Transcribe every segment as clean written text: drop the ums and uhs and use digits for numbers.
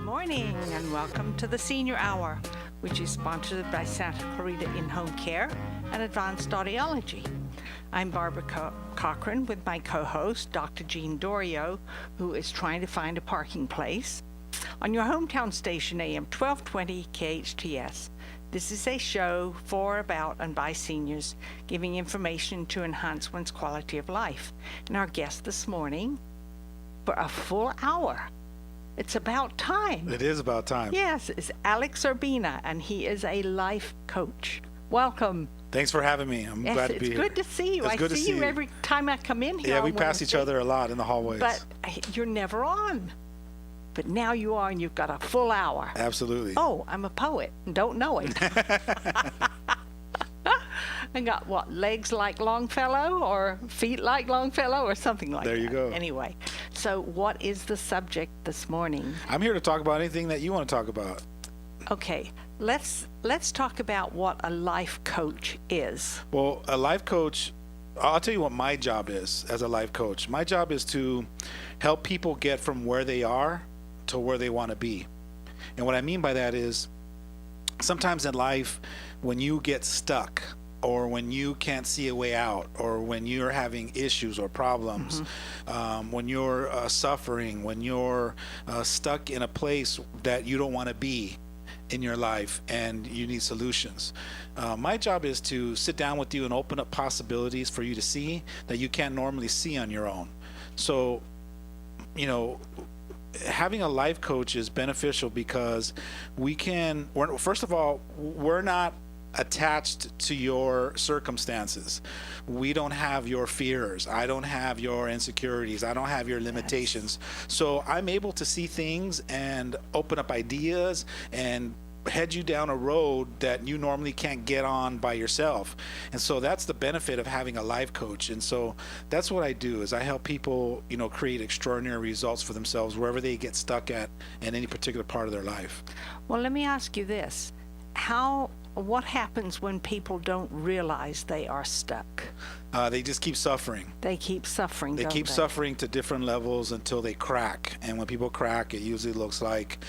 morning and welcome to the Senior Hour, which is sponsored by Santa Clarita In-Home Care and Advanced Audiology. I'm Barbara Cochran with my co-host, Dr. Jean Dorio, who is trying to find a parking place on your hometown station, AM 1220 KHTS. This is a show for, about, and by seniors, giving information to enhance one's quality of life. And our guest this morning, for a full hour, it's about time. It is about time. Yes, it's Alex Urbina, and he is a life coach. Welcome. Thanks for having me. I'm glad to be here. It's good to see you. I see you every time I come in here. Yeah, we pass each other a lot in the hallways. But you're never on. But now you are, and you've got a full hour. Absolutely. Oh, I'm a poet and don't know it. I got what, legs like Longfellow or feet like Longfellow or something like that. There you go. Anyway, so what is the subject this morning? I'm here to talk about anything that you want to talk about. Okay, let's talk about what a life coach is. Well, a life coach, I'll tell you what my job is as a life coach. My job is to help people get from where they are to where they want to be. And what I mean by that is sometimes in life, when you get stuck, or when you can't see a way out, or when you're having issues or problems, when you're suffering, when you're stuck in a place that you don't want to be in your life and you need solutions. My job is to sit down with you and open up possibilities for you to see that you can't normally see on your own. So, you know, having a life coach is beneficial because first of all, we're not attached to your circumstances. We don't have your fears. I don't have your insecurities. I don't have your limitations. Yes. So I'm able to see things and open up ideas and head you down a road that you normally can't get on by yourself. And so that's the benefit of having a life coach. And so that's what I do, is I help people, create extraordinary results for themselves wherever they get stuck at in any particular part of their life. Well, let me ask you this. What happens when people don't realize they are stuck? They just keep suffering. They keep suffering, They don't keep they? suffering to different levels until they crack. And when people crack, it usually looks like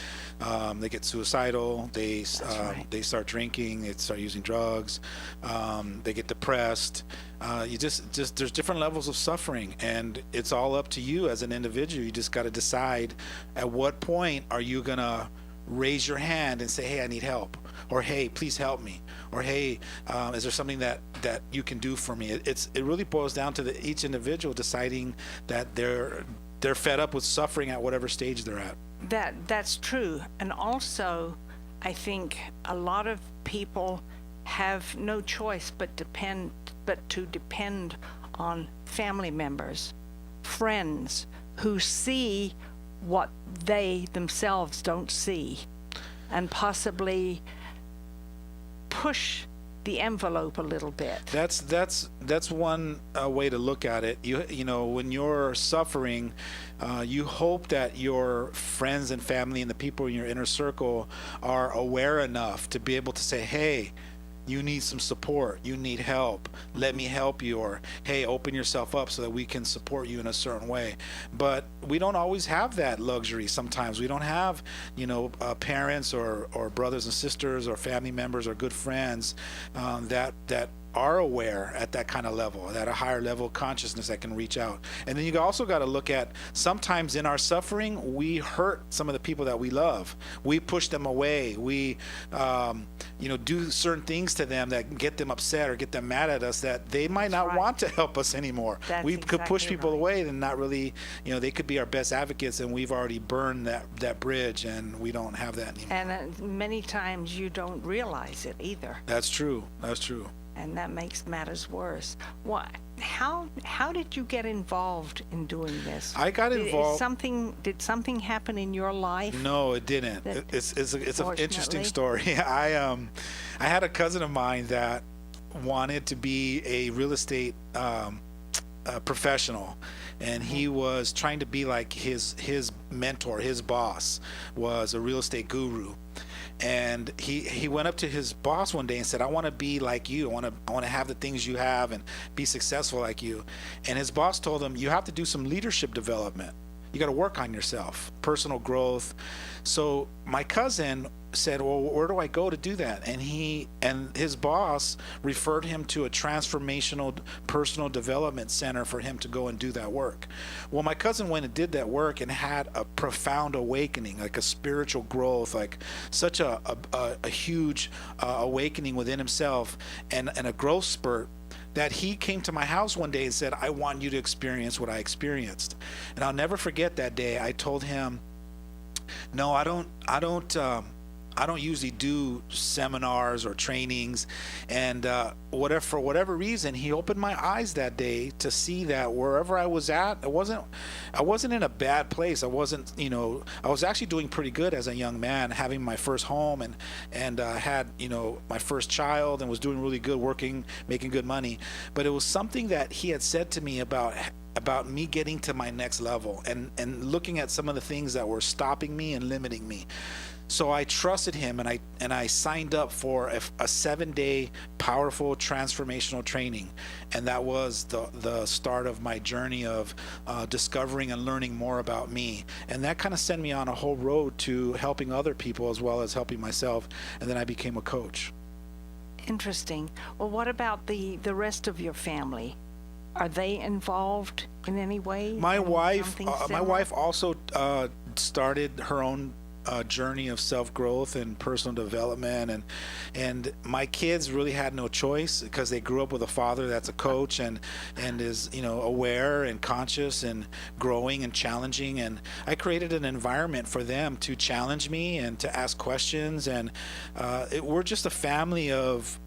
they get suicidal, they start drinking, they start using drugs, they get depressed. There's different levels of suffering, and it's all up to you as an individual. You just got to decide at what point are you going to raise your hand and say, hey, I need help, or hey, please help me, or hey, is there something that you can do for me? It really boils down to each individual deciding that they're fed up with suffering at whatever stage they're at. That's true. And also, I think a lot of people have no choice but to depend on family members, friends who see what they themselves don't see, and possibly push the envelope a little bit. That's one way to look at it. You know, when you're suffering, you hope that your friends and family and the people in your inner circle are aware enough to be able to say, hey, you need some support, you need help, let me help you, or hey, open yourself up so that we can support you in a certain way. But we don't always have that luxury. Sometimes we don't have, parents or brothers and sisters or family members or good friends that are aware at that kind of level, at a higher level of consciousness that can reach out. And then you also got to look at, sometimes in our suffering, we hurt some of the people that we love. We push them away. We, do certain things to them that get them upset or get them mad at us, that they might not want to help us anymore. We could push people away and not really, they could be our best advocates, and we've already burned that bridge, and we don't have that anymore. And many times you don't realize it either. That's true. And that makes matters worse. How did you get involved in doing this? I got involved. Did something happen in your life? No, it didn't. It's an interesting story. I had a cousin of mine that wanted to be a real estate professional, and he was trying to be like his mentor. His boss was a real estate guru. And he went up to his boss one day and said, I want to be like you. I want to have the things you have and be successful like you. And his boss told him, you have to do some leadership development. You got to work on yourself, personal growth. So my cousin said, well, where do I go to do that? And his boss referred him to a transformational personal development center for him to go and do that work. Well, my cousin went and did that work and had a profound awakening, like a spiritual growth, like such a huge awakening within himself, and a growth spurt, that he came to my house one day and said, I want you to experience what I experienced. And I'll never forget that day. I told him, no, I don't usually do seminars or trainings, and for whatever reason, he opened my eyes that day to see that wherever I was at, I wasn't in a bad place. I wasn't, I was actually doing pretty good as a young man, having my first home and had, my first child, and was doing really good, working, making good money. But it was something that he had said to me about me getting to my next level, and looking at some of the things that were stopping me and limiting me. So I trusted him, and I signed up for a 7-day powerful transformational training, and that was the start of my journey of discovering and learning more about me. And that kind of sent me on a whole road to helping other people as well as helping myself. And then I became a coach. Interesting. Well, what about the rest of your family? Are they involved in any way? My wife also started her own journey of self-growth and personal development, and my kids really had no choice, because they grew up with a father that's a coach and is aware and conscious and growing and challenging, and I created an environment for them to challenge me and to ask questions, and we're just a family of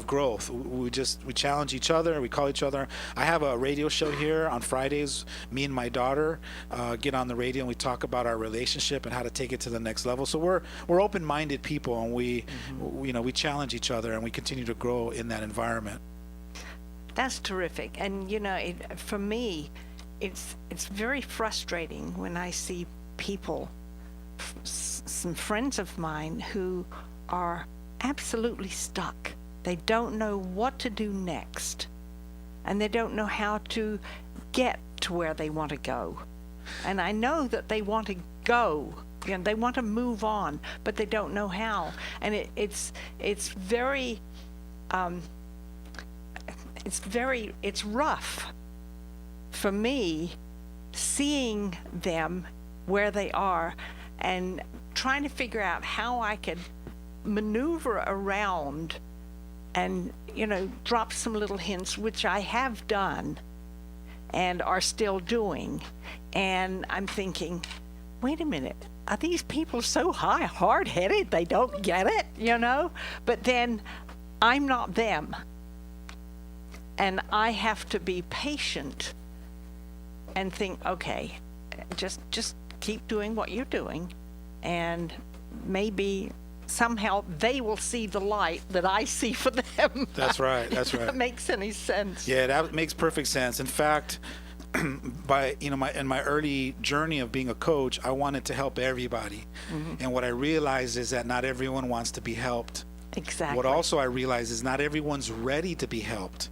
growth. We challenge each other. We call each other. I have a radio show here on Fridays. Me and my daughter get on the radio, and we talk about our relationship and how to take it to the next level. So we're open-minded people, and we challenge each other, and we continue to grow in that environment. That's terrific. And for me, it's very frustrating when I see people, some friends of mine, who are absolutely stuck. They don't know what to do next, and they don't know how to get to where they want to go. And I know that they want to go, they want to move on, but they don't know how. And it's rough for me seeing them where they are and trying to figure out how I could maneuver around and drop some little hints, which I have done and are still doing. And I'm thinking, wait a minute, are these people so hard-headed they don't get it, But then I'm not them, and I have to be patient and think, okay, just keep doing what you're doing, and maybe somehow they will see the light that I see for them. That's right. If that makes any sense. Yeah, that makes perfect sense. In fact, in my early journey of being a coach, I wanted to help everybody. Mm-hmm. And what I realized is that not everyone wants to be helped. Exactly. What also I realized is not everyone's ready to be helped.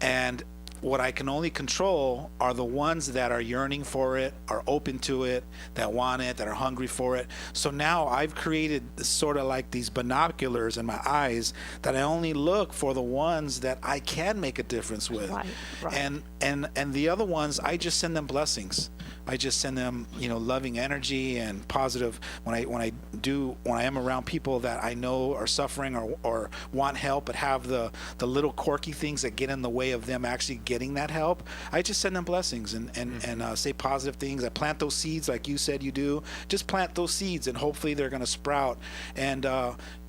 And what I can only control are the ones that are yearning for it, are open to it, that want it, that are hungry for it. So now I've created sort of like these binoculars in my eyes that I only look for the ones that I can make a difference with. Right. And the other ones, I just send them blessings. I just send them, loving energy and positive. When I am around people that I know are suffering or want help, but have the little quirky things that get in the way of them actually getting that help, I just send them blessings and say positive things. I plant those seeds like you said you do. Just plant those seeds, and hopefully they're going to sprout. And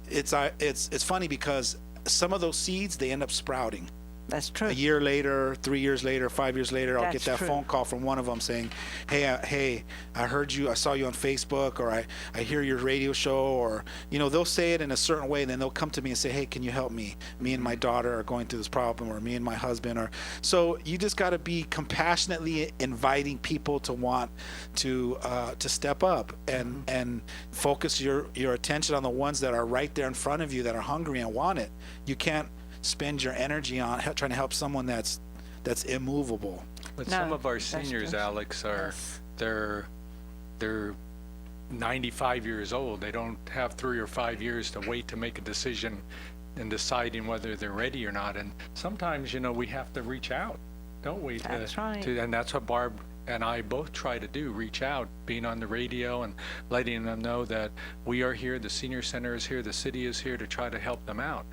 it's funny because some of those seeds, they end up sprouting. That's true. A year later, 3 years later, 5 years later, I'll get that phone call from one of them saying, hey, I heard you, I saw you on Facebook, or I hear your radio show, or, they'll say it in a certain way, and then they'll come to me and say, hey, can you help me? Me and my daughter are going through this problem, or me and my husband. So you just got to be compassionately inviting people to want to step up and focus your attention on the ones that are right there in front of you that are hungry and want it. You can't spend your energy on trying to help someone that's immovable. But No, some of our that's seniors, true. Alex, are Yes. they're 95 years old. They don't have 3 or 5 years to wait to make a decision in deciding whether they're ready or not. And sometimes, we have to reach out, don't we? That's right. And that's what Barb and I both try to do, reach out, being on the radio and letting them know that we are here, the senior center is here, the city is here to try to help them out.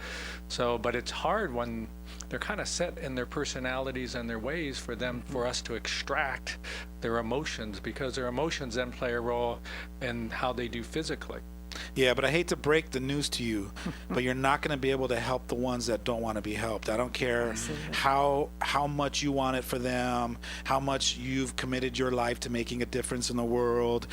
So, but it's hard when they're kind of set in their personalities and their ways for us to extract their emotions, because their emotions then play a role in how they do physically. Yeah, but I hate to break the news to you, but you're not going to be able to help the ones that don't want to be helped. I don't care how much you want it for them, how much you've committed your life to making a difference in the world.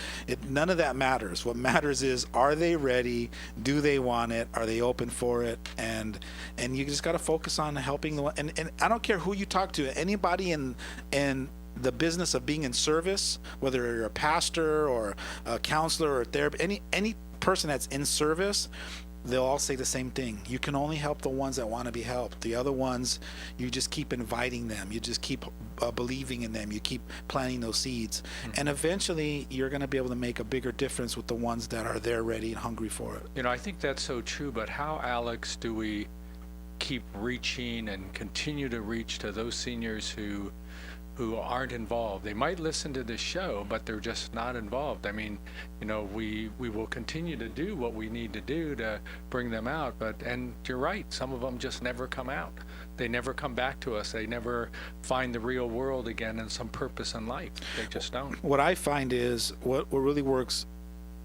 None of that matters. What matters is, are they ready? Do they want it? Are they open for it? And you just got to focus on helping the one. And I don't care who you talk to. Anybody in the business of being in service, whether you're a pastor or a counselor or a therapist, any person that's in service, they'll all say the same thing. You can only help the ones that want to be helped. The other ones, you just keep inviting them. You just keep believing in them. You keep planting those seeds. And eventually, you're going to be able to make a bigger difference with the ones that are there ready and hungry for it. I think that's so true, but how, Alex, do we keep reaching and continue to reach to those seniors who aren't involved? They might listen to this show, but they're just not involved. I mean, we will continue to do what we need to do to bring them out, and you're right, some of them just never come out. They never come back to us. They never find the real world again and some purpose in life. They just don't. What I find is what really works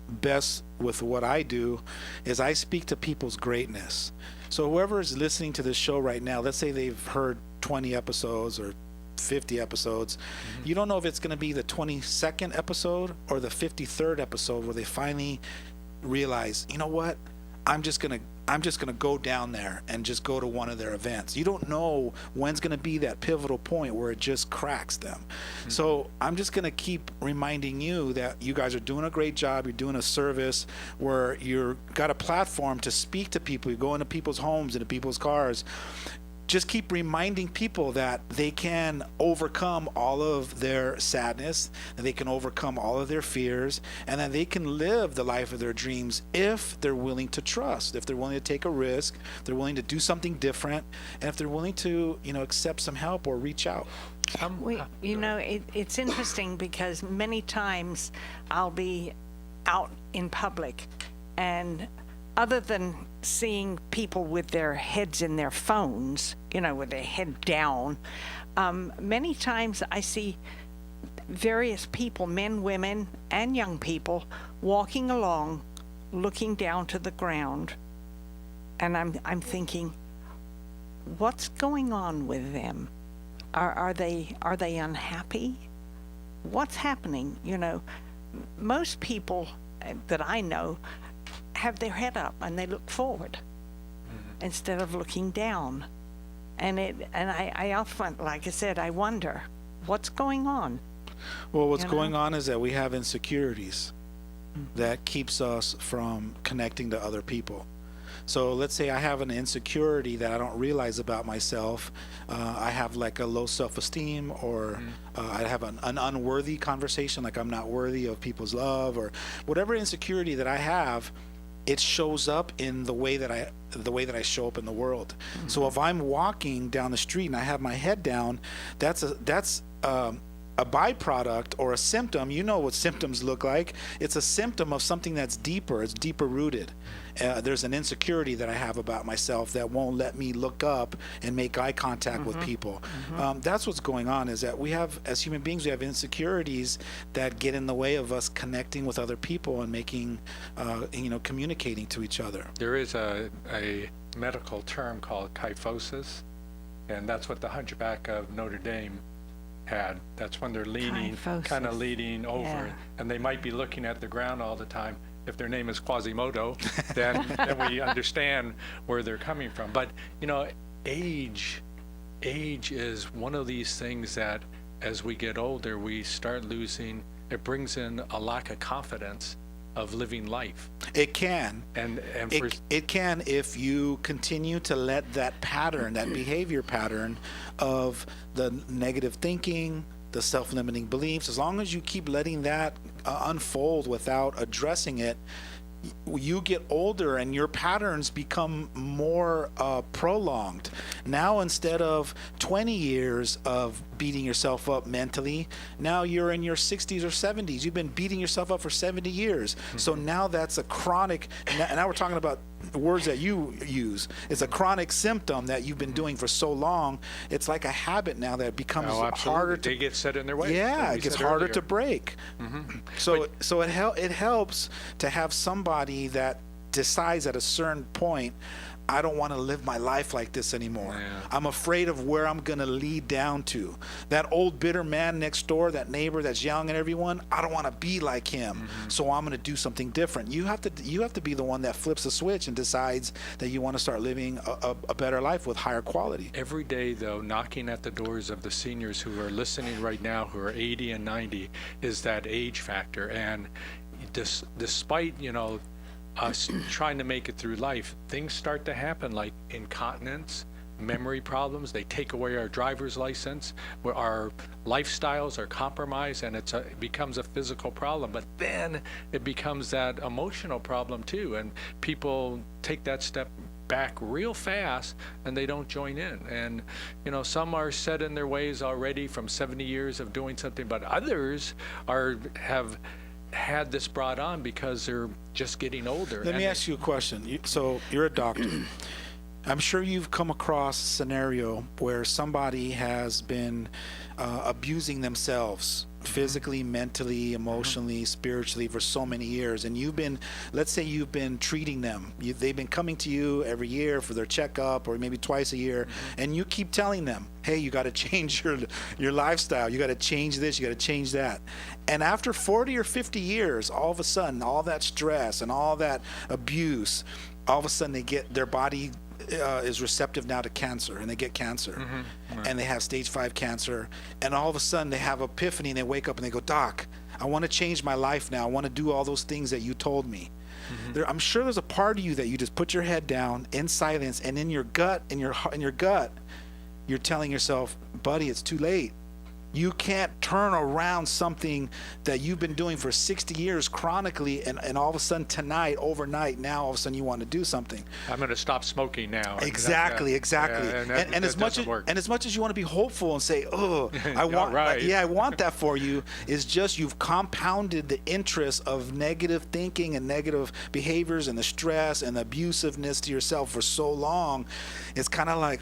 best with what I do is I speak to people's greatness. So whoever is listening to this show right now, let's say they've heard 20 episodes or 50 episodes. You don't know if it's going to be the 22nd episode or the 53rd episode where they finally realize, you know what? I'm just going to go down there and just go to one of their events. You don't know when's going to be that pivotal point where it just cracks them. So I'm just going to keep reminding you that you guys are doing a great job. You're doing a service where you've got a platform to speak to people. You go into people's homes, into people's cars. Just keep reminding people that they can overcome all of their sadness, that they can overcome all of their fears, and that they can live the life of their dreams if they're willing to trust, if they're willing to take a risk, if they're willing to do something different, and if they're willing to, accept some help or reach out. It's interesting because many times I'll be out in public, and other than seeing people with their heads in their phones, with their head down, many times I see various people, men, women, and young people, walking along, looking down to the ground, and I'm thinking, what's going on with them? Are they unhappy? What's happening? Most people that I know have their head up and they look forward instead of looking down. And I often, like I said, I wonder what's going on. Well, what's going on is that we have insecurities that keeps us from connecting to other people. So let's say I have an insecurity that I don't realize about myself. I have like a low self-esteem, or I have an unworthy conversation, like I'm not worthy of people's love, or whatever insecurity that I have. It shows up in the way that I show up in the world. So if I'm walking down the street and I have my head down, that's a byproduct or a symptom. You know what symptoms look like. It's a symptom of something that's deeper. It's deeper rooted. There's an insecurity that I have about myself that won't let me look up and make eye contact with people. That's what's going on, is that we have, as human beings, we have insecurities that get in the way of us connecting with other people and making, communicating to each other. There is a medical term called kyphosis, and that's what the Hunchback of Notre Dame had. That's when they're leaning, kind of leaning over, and they might be looking at the ground all the time. If their name is Quasimodo, then we understand where they're coming from. But age is one of these things that, as we get older, we start losing. It brings in a lack of confidence of living life. It can. And for It can if you continue to let that pattern, that behavior pattern of the negative thinking, the self-limiting beliefs, as long as you keep letting that unfold without addressing it, you get older and your patterns become more prolonged. Now, instead of 20 years of beating yourself up mentally, now you're in your 60s or 70s. You've been beating yourself up for 70 years. So now that's a chronic, and now we're talking about words that you use. It's a chronic symptom that you've been doing for so long. It's like a habit now that becomes harder to. They get set in their ways. Yeah, like it gets said harder earlier. to break. So it helps to have somebody that decides at a certain point, I don't want to live my life like this anymore. Yeah. I'm afraid of where I'm going to lead down to. That old bitter man next door, that neighbor that's yelling at everyone, I don't want to be like him. So I'm going to do something different. You have to be the one that flips the switch and decides that you want to start living a better life with higher quality. Every day, though, knocking at the doors of the seniors who are listening right now, who are 80 and 90, is that age factor. And despite, us trying to make it through life, things start to happen like incontinence, memory problems. They take away our driver's license, where our lifestyles are compromised, and it becomes a physical problem. But then it becomes that emotional problem too, and people take that step back real fast and they don't join in. And some are set in their ways already from 70 years of doing something, but others have had this brought on because they're just getting older. Let me ask you a question. So you're a doctor. I'm sure you've come across a scenario where somebody has been abusing themselves physically, mentally, emotionally, spiritually for so many years, and let's say you've been treating them. They've been coming to you every year for their checkup, or maybe twice a year, and you keep telling them, hey, you got to change your lifestyle, you got to change this, you got to change that. And after 40 or 50 years, all of a sudden, all that stress and all that abuse, all of a sudden their body is receptive now to cancer, and they get cancer, and they have stage 5 cancer, and all of a sudden they have epiphany, and they wake up and they go, Doc, I want to change my life now. I want to do all those things that you told me. I'm sure there's a part of you that you just put your head down in silence, and in your gut, you're telling yourself, buddy, it's too late. You can't turn around something that you've been doing for 60 years chronically, and all of a sudden tonight, overnight, now all of a sudden you want to do something. I'm going to stop smoking now. Exactly. And as much as you want to be hopeful and say, oh, I want, right. I want that for you, is just you've compounded the interest of negative thinking and negative behaviors and the stress and the abusiveness to yourself for so long. It's kind of like,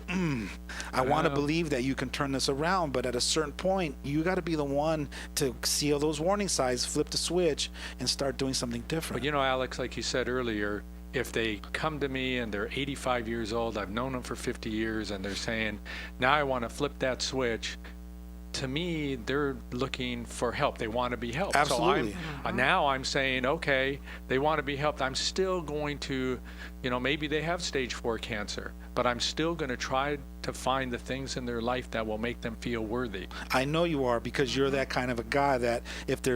I want to believe that you can turn this around, but at a certain point, you got to be the one to see all those warning signs, flip the switch, and start doing something different. But Alex, like you said earlier, if they come to me and they're 85 years old, I've known them for 50 years, and they're saying, now I want to flip that switch, to me, they're looking for help. They want to be helped. Absolutely. So now I'm saying, okay, they want to be helped. I'm still going to, maybe they have stage 4 cancer, but I'm still going to try to find the things in their life that will make them feel worthy. I know you are, because you're that kind of a guy that if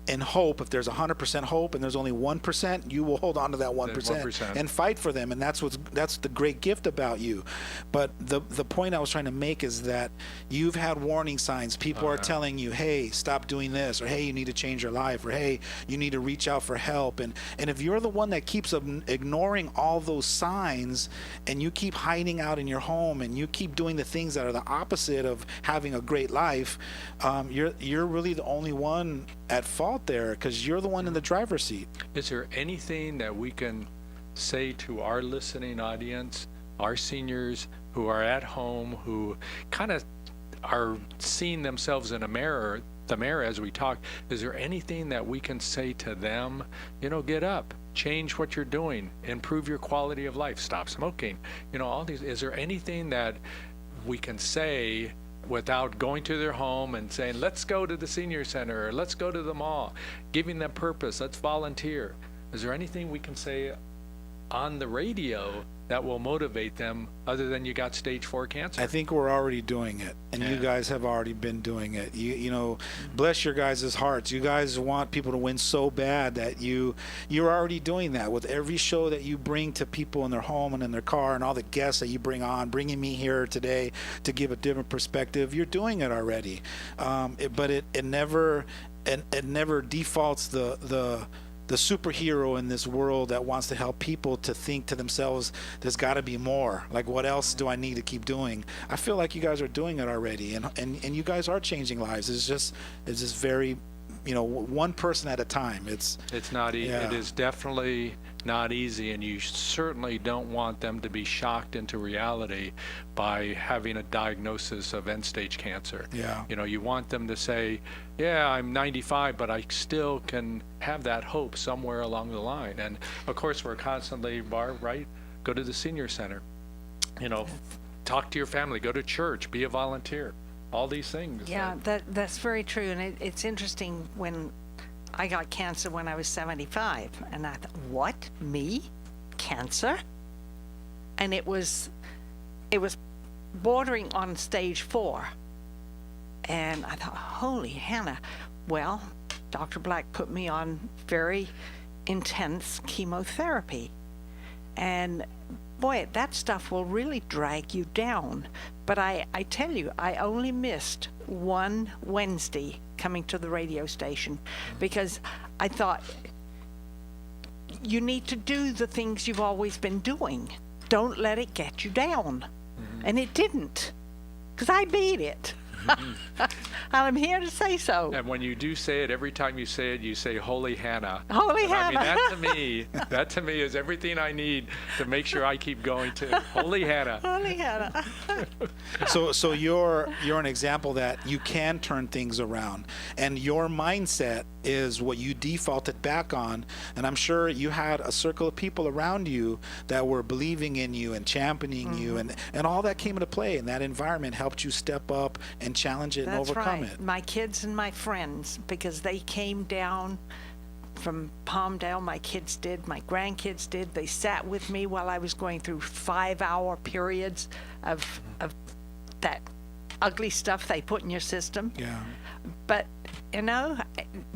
in hope, if there's 100% hope and there's only 1%, you will hold on to that 1% and fight for them. And that's the great gift about you. But the point I was trying to make is that you've had warning signs. People are telling you, hey, stop doing this, or hey, you need to change your life, or hey, you need to reach out for help. And if you're the one that keeps ignoring all those signs, and you keep hiding out in your home, and you keep doing the things that are the opposite of having a great life, you're really the only one at fault there, because you're the one in the driver's seat. Is there anything that we can say to our listening audience, our seniors who are at home, who kind of are seeing themselves in the mirror as we talk? Is there anything that we can say to them? Get up, change what you're doing, improve your quality of life, stop smoking, all these. Is there anything that we can say without going to their home and saying, let's go to the senior center, or let's go to the mall, giving them purpose, let's volunteer? Is there anything we can say on the radio that will motivate them other than you got stage 4 cancer? I think we're already doing it, and you Yeah. guys have already been doing it. You know, bless your guys' hearts. You guys want people to win so bad that you're already doing that with every show that you bring to people in their home and in their car, and all the guests that you bring on, bringing me here today to give a different perspective. You're doing it already, but it never defaults the superhero in this world that wants to help people to think to themselves, there's got to be more. Like, what else do I need to keep doing? I feel like you guys are doing it already, and you guys are changing lives. It's just very, one person at a time. It's not easy. Yeah. It is definitely not easy, and you certainly don't want them to be shocked into reality by having a diagnosis of end-stage cancer. Yeah. You want them to say, yeah, I'm 95, but I still can have that hope somewhere along the line. And of course, we're constantly, Barb, right? Go to the senior center. Talk to your family. Go to church. Be a volunteer. All these things. Yeah, that's very true. And it's interesting, when I got cancer when I was 75, and I thought, what? Me? Cancer? And it was bordering on stage 4. And I thought, holy Hannah. Well, Dr. Black put me on very intense chemotherapy. And boy, that stuff will really drag you down. But I tell you, I only missed one Wednesday coming to the radio station because I thought, you need to do the things you've always been doing. Don't let it get you down. And it didn't, because I beat it. And I'm here to say so. And when you do say it, every time you say Holy Hannah. Holy And Hannah. I mean, that to me is everything I need to make sure I keep going to Holy Hannah. Holy Hannah. So you're an example that you can turn things around, and your mindset is what you defaulted back on. And I'm sure you had a circle of people around you that were believing in you and championing you, and all that came into play, and that environment helped you step up and challenge it and That's overcome right. it. My kids and my friends, because they came down from Palmdale, my kids did, my grandkids did. They sat with me while I was going through 5-hour periods of that ugly stuff they put in your system. Yeah. But,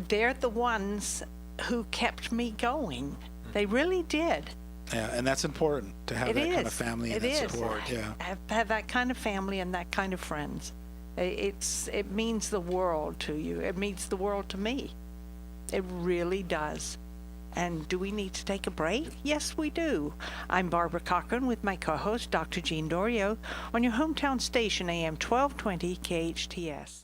they're the ones who kept me going. They really did. Yeah, and that's important to have It that kind of is. family and It that is. support. Yeah. Have that kind of family and that kind of friends. It means the world to you. It means the world to me. It really does. And do we need to take a break? Yes, we do. I'm Barbara Cochran with my co-host, Dr. Jean Dorio, on your hometown station, AM 1220 KHTS.